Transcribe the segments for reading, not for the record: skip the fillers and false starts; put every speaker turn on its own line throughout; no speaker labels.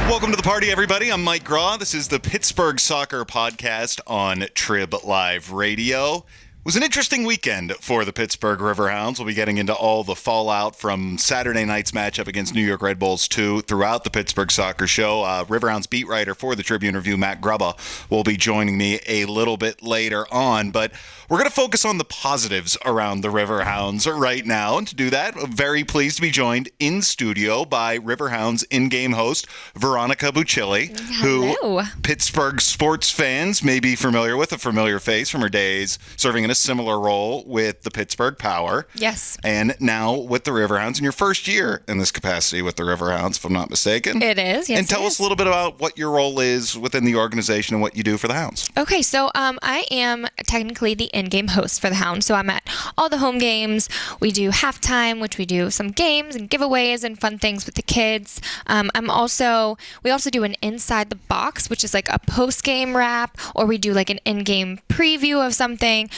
Welcome to the party, everybody. I'm Mike Grau. This is the Pittsburgh Soccer Podcast on Trib Live Radio. It was an interesting weekend for the Pittsburgh Riverhounds. We'll be getting into all the fallout from Saturday night's matchup against New York Red Bulls 2 throughout the Pittsburgh Soccer Show. Riverhounds beat writer for the Tribune Review, Matt Grubba, will be joining me a little bit later on. But we're going to focus on the positives around the Riverhounds right now. And to do that, I'm very pleased to be joined in studio by Riverhounds in-game host, Veronica Buccilli, who Pittsburgh sports fans may be familiar with, a familiar face from her days serving in a similar role with the Pittsburgh Power.
Yes.
And now with the Riverhounds in your first year in this capacity with the Riverhounds, if I'm not mistaken.
It is, yes.
And tell us a little bit about what your role is within the organization and what you do for the Hounds.
Okay, so I am technically the in-game host for the Hounds. So I'm at all the home games. We do halftime, which we do some games and giveaways and fun things with the kids. We also do an inside the box, which is like a post-game wrap, or we do like an in-game preview of something.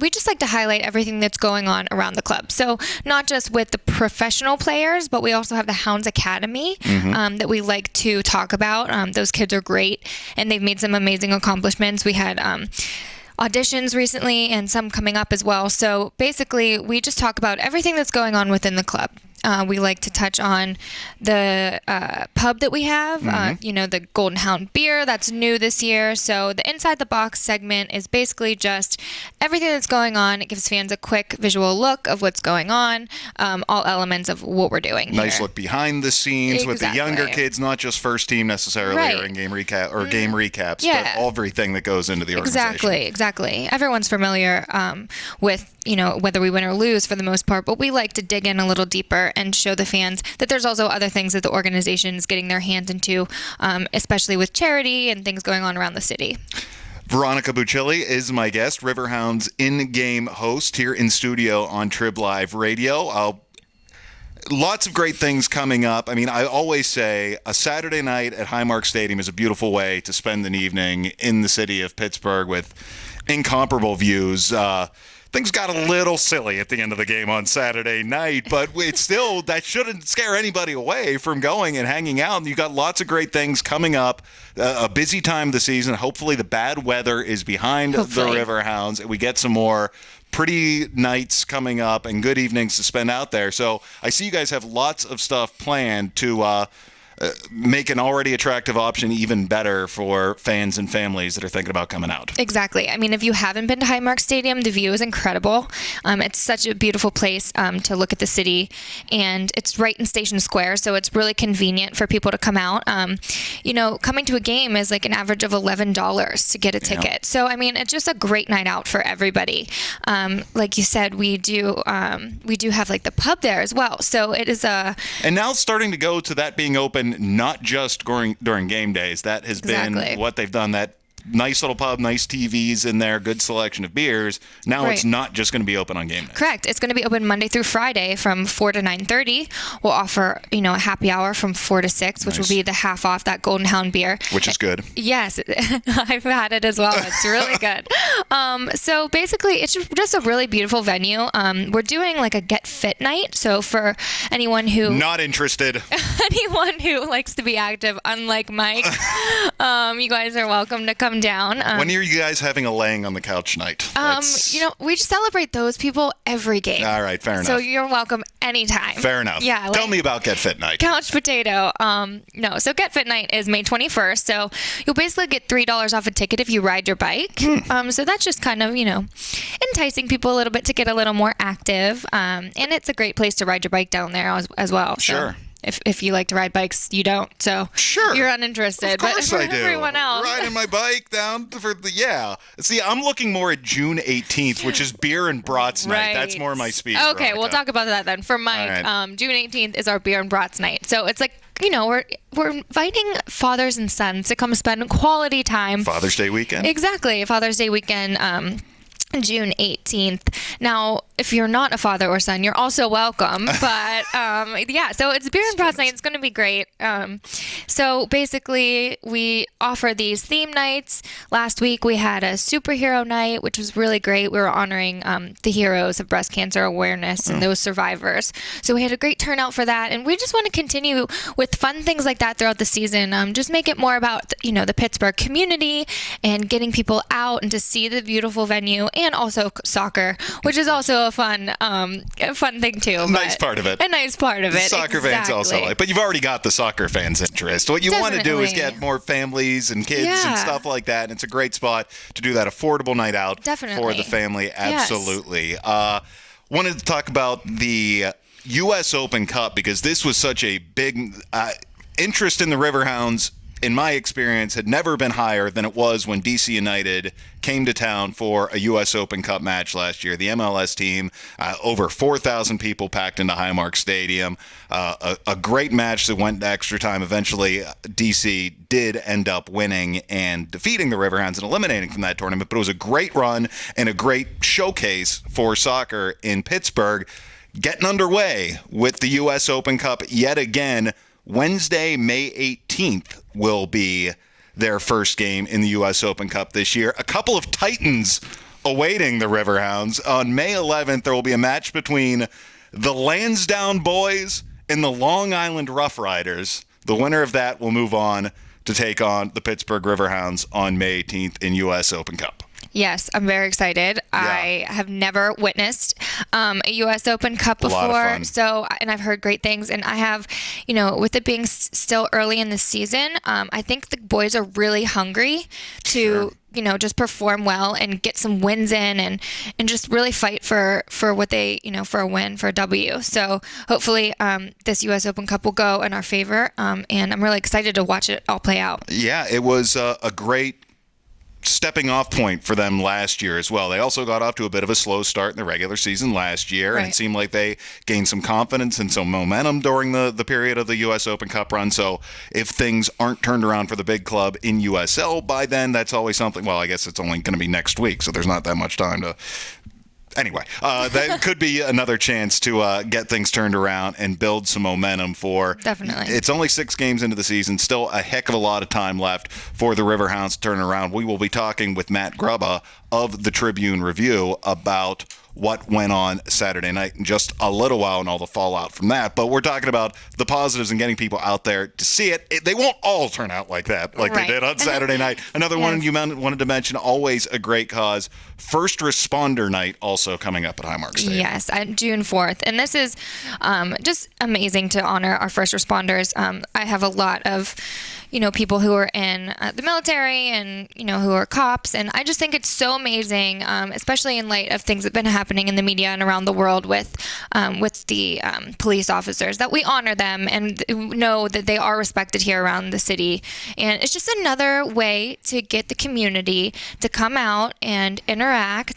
We just like to highlight everything that's going on around the club. So not just with the professional players, but we also have the Hounds Academy that we like to talk about. Those kids are great, and they've made some amazing accomplishments. We had auditions recently and some coming up as well. So basically, we just talk about everything that's going on within the club. We like to touch on the pub that we have, the Golden Hound beer that's new this year. So the Inside the Box segment is basically just everything that's going on. It gives fans a quick visual look of what's going on, all elements of what we're doing
Nice
here.
Look behind the scenes with the younger kids, not just first team necessarily or in-game recap or game recaps, but everything that goes into the organization.
Exactly. Everyone's familiar with, whether we win or lose for the most part, but we like to dig in a little deeper and show the fans that there's also other things that the organization is getting their hands into, especially with charity and things going on around the city.
Veronica Buccilli is my guest, Riverhounds in-game host here in studio on Trib Live Radio. Lots of great things coming up. I mean, I always say a Saturday night at Highmark Stadium is a beautiful way to spend an evening in the city of Pittsburgh with incomparable views. Things got a little silly at the end of the game on Saturday night, but it's still, that shouldn't scare anybody away from going and hanging out. And you got lots of great things coming up. A busy time of the season. Hopefully the bad weather is behind the Riverhounds, and we get some more pretty nights coming up and good evenings to spend out there. So I see you guys have lots of stuff planned to make an already attractive option even better for fans and families that are thinking about coming out.
Exactly. I mean, if you haven't been to Highmark Stadium, the view is incredible. It's such a beautiful place to look at the city, and it's right in Station Square, so it's really convenient for people to come out. Coming to a game is like an average of $11 to get a ticket. So, I mean, it's just a great night out for everybody. Like you said, we do have like the pub there as well. So it is
and now starting to go to that being open not just during game days. That has been what they've done. That nice little pub, nice TVs in there, good selection of beers. Now it's not just going to be open on game day.
Correct. It's going to be open Monday through Friday from 4 to 9:30. We'll offer, a happy hour from 4 to 6, which will be the half off that Golden Hound beer.
Which is good.
Yes. I've had it as well. It's really good. So basically, it's just a really beautiful venue. We're doing like a Get Fit night. So for anyone who...
Not interested.
Anyone who likes to be active, unlike Mike, you guys are welcome to come down.
When are you guys having a laying on the couch night?
We celebrate those people every game.
All right, fair enough.
So you're welcome anytime.
Fair enough.
Yeah.
Tell me about Get Fit Night.
Couch potato. So Get Fit Night is May 21st. So you'll basically get $3 off a ticket if you ride your bike. So that's just kind of, enticing people a little bit to get a little more active. And it's a great place to ride your bike down there as well.
Sure.
So if you like to ride bikes, you don't. So
sure,
you're uninterested.
Of course
but
I do.
Everyone else,
riding my bike down for the See, I'm looking more at June 18th, which is beer and brats night.
Right.
That's more my speed.
Okay,
Veronica.
we'll talk about that then. For Mike, right. June 18th is our beer and brats night. So it's like, we're inviting fathers and sons to come spend quality time.
Father's Day weekend.
Exactly, Father's Day weekend. June 18th. Now, if you're not a father or son, you're also welcome. But yeah, so it's beer and brats night. It's going to be great. So basically, we offer these theme nights. Last week we had a superhero night, which was really great. We were honoring the heroes of breast cancer awareness and those survivors. So we had a great turnout for that, and we just want to continue with fun things like that throughout the season. Just make it more about the Pittsburgh community and getting people out and to see the beautiful venue, and also soccer, which is also a fun thing too.
A nice part of it.
A nice part of it.
Soccer fans also like, but you've already got the soccer fans' interest. What you want to do is get more families and kids and stuff like that, and it's a great spot to do that affordable night out for the family. Absolutely. Yes. Wanted to talk about the U.S. Open Cup because this was such a big interest in the Riverhounds. In my experience, had never been higher than it was when DC United came to town for a U.S. Open Cup match last year. The MLS team, over 4,000 people packed into Highmark Stadium. A great match that went to extra time. Eventually, DC did end up winning and defeating the Riverhounds and eliminating from that tournament. But it was a great run and a great showcase for soccer in Pittsburgh. Getting underway with the U.S. Open Cup yet again. Wednesday, May 18th will be their first game in the U.S. Open Cup this year. A couple of titans awaiting the Riverhounds. On May 11th, there will be a match between the Lansdowne Boys and the Long Island Rough Riders. The winner of that will move on to take on the Pittsburgh Riverhounds on May 18th in U.S. Open Cup.
Yes, I'm very excited. Yeah. I have never witnessed a U.S. Open Cup before, and I've heard great things. And I have, with it being still early in the season, I think the boys are really hungry to, just perform well and get some wins in and just really fight for what they, for a win, for a W. So hopefully this U.S. Open Cup will go in our favor, and I'm really excited to watch it all play out.
Yeah, it was a great stepping off point for them last year as well. They also got off to a bit of a slow start in the regular season last year, and it seemed like they gained some confidence and some momentum during the period of the U.S. Open Cup run. So if things aren't turned around for the big club in USL by then, that's always something. Well, I guess it's only going to be next week, so there's not that much time to... Anyway, that could be another chance to get things turned around and build some momentum for...
Definitely.
It's only 6 games into the season. Still a heck of a lot of time left for the Riverhounds to turn around. We will be talking with Matt Grubba of the Tribune Review about what went on Saturday night in just a little while and all the fallout from that. But we're talking about the positives and getting people out there to see it. They won't all turn out like that, like they did on Saturday night. Another one you wanted to mention, always a great cause, First Responder Night also coming up at Highmark Stadium.
Yes, on June 4th. And this is just amazing to honor our first responders. I have a lot of people who are in the military and, who are cops. And I just think it's so amazing, especially in light of things that have been happening in the media and around the world with the police officers, that we honor them and know that they are respected here around the city. And it's just another way to get the community to come out and interact.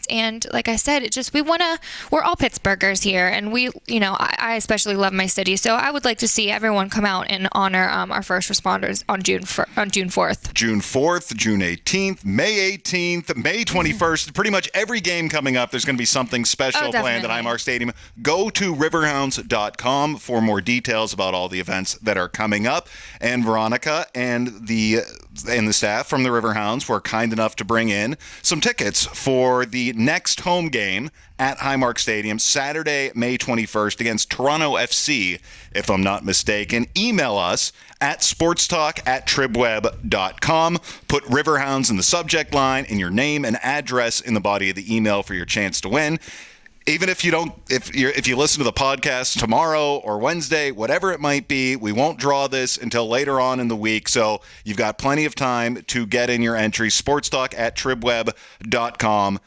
And like I said, we're all Pittsburghers here. And I especially love my city. So I would like to see everyone come out and honor our first responders on June 4th.
June 4th, June 18th, May 18th, May 21st. Pretty much every game coming up, there's going to be something special planned at Highmark Stadium. Go to riverhounds.com for more details about all the events that are coming up. And Veronica and the staff from the Riverhounds were kind enough to bring in some tickets for the next home game at Highmark Stadium, Saturday, May 21st against Toronto FC, if I'm not mistaken. Email us at sportstalk@tribweb.com. Put Riverhounds in the subject line and your name and address in the body of the email for your chance to win. Even if you listen to the podcast tomorrow or Wednesday, whatever it might be, we won't draw this until later on in the week. So you've got plenty of time to get in your entry. sportstalk@tribweb.com.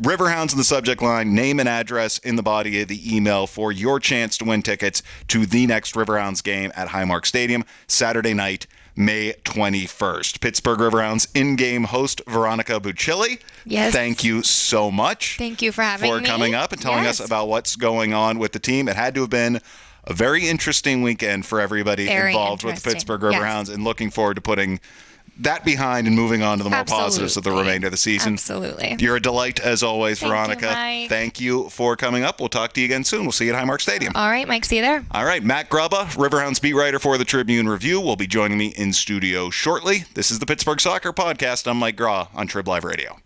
Riverhounds in the subject line, name and address in the body of the email for your chance to win tickets to the next Riverhounds game at Highmark Stadium, Saturday night, May 21st. Pittsburgh Riverhounds in-game host Veronica Buccilli.
Yes.
Thank you so much.
Thank you for having me.
For coming up and telling us about what's going on with the team. It had to have been a very interesting weekend for everybody involved with the Pittsburgh Riverhounds, and looking forward to putting that behind and moving on to the more
Absolutely.
positives of the remainder of the season.
Absolutely.
You're a delight as always,
Thank you,
Veronica.
Mike.
Thank you for coming up. We'll talk to you again soon. We'll see you at Highmark Stadium.
All right, Mike, see you there.
All right, Matt Grubba, Riverhounds beat writer for the Tribune Review, will be joining me in studio shortly. This is the Pittsburgh Soccer Podcast. I'm Mike Grau on Trib Live Radio.